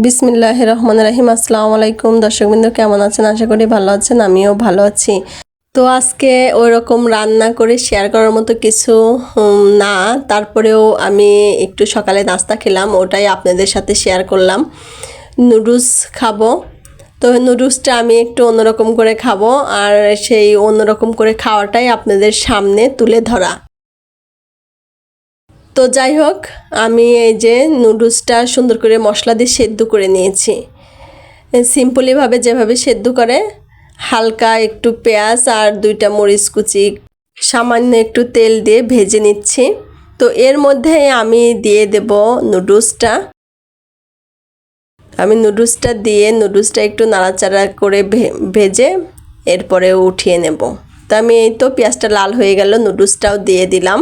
বিসমিল্লাহির রহমানির রহিম। আসসালামু আলাইকুম দর্শকবৃন্দ, কেমন আছেন? আশা করি ভালো আছেন, আমিও ভালো আছি। তো আজকে ওই রকম রান্না করে শেয়ার করার মতো কিছু না, তারপরেও আমি একটু সকালে নাস্তা খেলাম, ওটাই আপনাদের সাথে শেয়ার করলাম। নুডলস খাবো, তো নুডলসটা আমি একটু অন্যরকম করে খাবো, আর সেই অন্যরকম করে খাওয়াটাই আপনাদের সামনে তুলে ধরা। তো যাই হোক, আমি এই যে নুডলসটা সুন্দর করে মশলা দিয়ে সেদ্ধ করে নিয়েছি, সিম্পলিভাবে যেভাবে সেদ্ধ করে। হালকা একটু পেঁয়াজ আর 2টা মরিচ কুচি, সামান্য একটু তেল দিয়ে ভেজে নিচ্ছি। তো এর মধ্যে আমি দিয়ে দেব নুডলসটা। আমি নুডলসটা দিয়ে নুডলসটা একটু নাড়াচাড়া করে ভেজে এরপরে উঠিয়ে নেব। তো আমি এই তো পেঁয়াজটা লাল হয়ে গেল, নুডলসটাও দিয়ে দিলাম।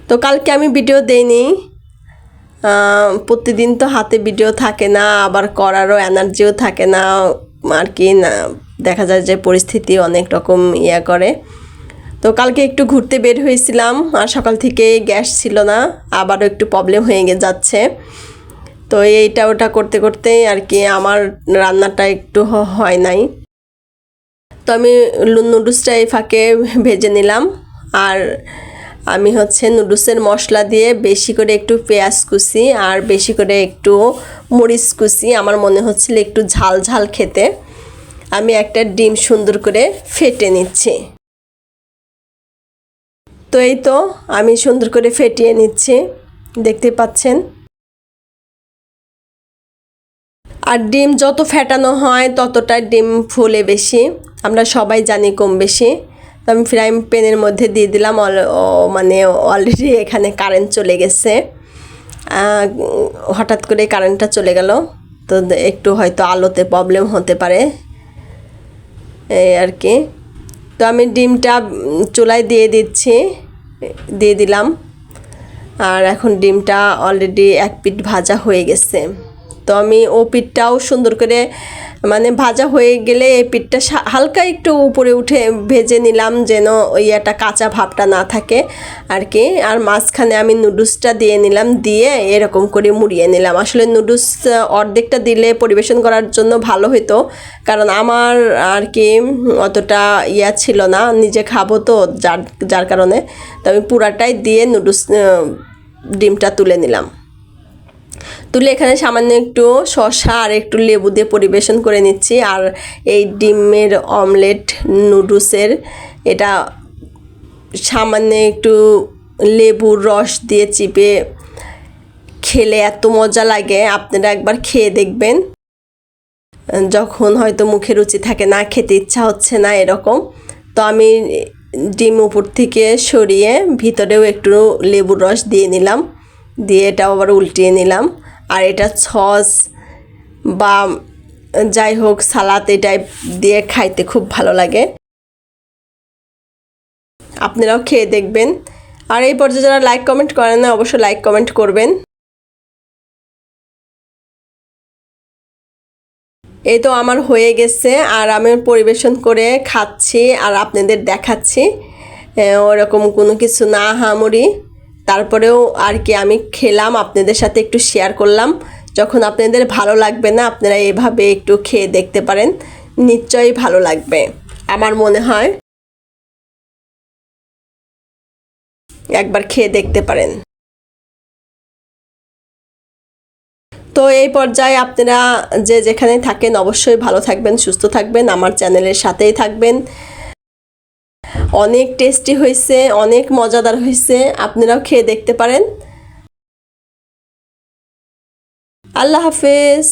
তো কালকে আমি ভিডিও দেইনি, প্রতিদিন তো হাতে ভিডিও থাকে না, আবার করারও এনার্জিও থাকে না আর কি না, দেখা যায় যে পরিস্থিতি অনেক রকম করে। তো কালকে একটু ঘুরতে বের হয়েছিলাম, আর সকাল থেকে গ্যাস ছিল না, আবারও একটু প্রবলেম হয়ে যাচ্ছে। তো এইটা ওটা করতে করতে আর কি আমার রান্নাটা একটু হয় নাই। তো আমি নুডলসটা এই ফাঁকে ভেজে নিলাম, আর আমি নুডলসের মশলা দিয়ে বেশি করে একটু পেঁয়াজ কুচি আর বেশি করে একটু মরিচ কুচি, আমার মনে হচ্ছিল একটু ঝাল ঝাল খেতে, আমি একটা ডিম সুন্দর করে ফেটে নিচ্ছি। তো এই তো আমি সুন্দর করে ফেটিয়ে নিচ্ছি, দেখতে পাচ্ছেন। আর ডিম যত ফেটানো হয় ততটা ডিম ফুলে বেশি, আমরা সবাই জানি কম বেশি। তো আমি ফ্রাই প্যানের মধ্যে দিয়ে দিলাম, মানে অলরেডি এখানে কারেন্ট চলে গেছে, হঠাৎ করে কারেন্টটা চলে গেল, তো একটু হয়তো আলোতে প্রবলেম হতে পারে এই আর কি। তো আমি ডিমটা চুলায় দিয়ে দিলাম, আর এখন ডিমটা অলরেডি এক পিঠ ভাজা হয়ে গেছে। তো আমি ও পিঠটাও সুন্দর করে মানে ভাজা হয়ে গেলে এই পিঠটা হালকা একটু উপরে উঠে ভেজে নিলাম, যেন ওই একটা কাঁচা ভাবটা না থাকে আর কি। আর মাঝখানে আমি নুডলসটা দিয়ে নিলাম, দিয়ে এরকম করে মুড়িয়ে নিলাম। আসলে নুডলস অর্ধেকটা দিলে পরিবেশন করার জন্য ভালো হতো, কারণ আমার আর কি অতটা ছিল না, নিজে খাবো তো, যার কারণে তো আমি পুরাটাই দিয়ে নুডলস ডিমটা তুলে নিলাম। তুলে এখানে সামান্য একটু শসা আর একটু লেবু দিয়ে পরিবেশন করে নিচ্ছি। আর এই ডিমের অমলেট নুডলসের এটা সামান্য একটু লেবুর রস দিয়ে চিপে খেলে এত মজা লাগে, আপনারা একবার খেয়ে দেখবেন। যখন হয়তো মুখে রুচি থাকে না, খেতে ইচ্ছা হচ্ছে না এরকম, তো আমি ডিম উপর থেকে সরিয়ে ভিতরেও একটু লেবুর রস দিয়ে নিলাম, দিয়ে এটাও আবার উল্টিয়ে নিলাম। আর এটা সস বা যাই হোক সালাদ এটাই দিয়ে খাইতে খুব ভালো লাগে, আপনারাও খেয়ে দেখবেন। আর এই পর্যায়ে যারা লাইক কমেন্ট করেন না, অবশ্যই লাইক কমেন্ট করবেন। এই তো আমার হয়ে গেছে, আর আমি পরিবেশন করে খাচ্ছি আর আপনাদের দেখাচ্ছি, ওরকম কোনো কিছু না হামুরি, তারপরেও আর কি আমি খেলাম, আপনাদের সাথে একটু শেয়ার করলাম। যখন আপনাদের ভালো লাগবে না, আপনারা এভাবে একটু খেয়ে দেখতে পারেন, নিশ্চয়ই ভালো লাগবে আমার মনে হয়, একবার খেয়ে দেখতে পারেন। তো এই পর্যায়ে আপনারা যে যেখানে থাকেন অবশ্যই ভালো থাকবেন, সুস্থ থাকবেন, আমার চ্যানেলের সাথেই থাকবেন। অনেক টেস্টি হয়েছে, অনেক মজাদার হয়েছে, আপনারাও খেয়ে দেখতে পারেন। আল্লাহ হাফেজ।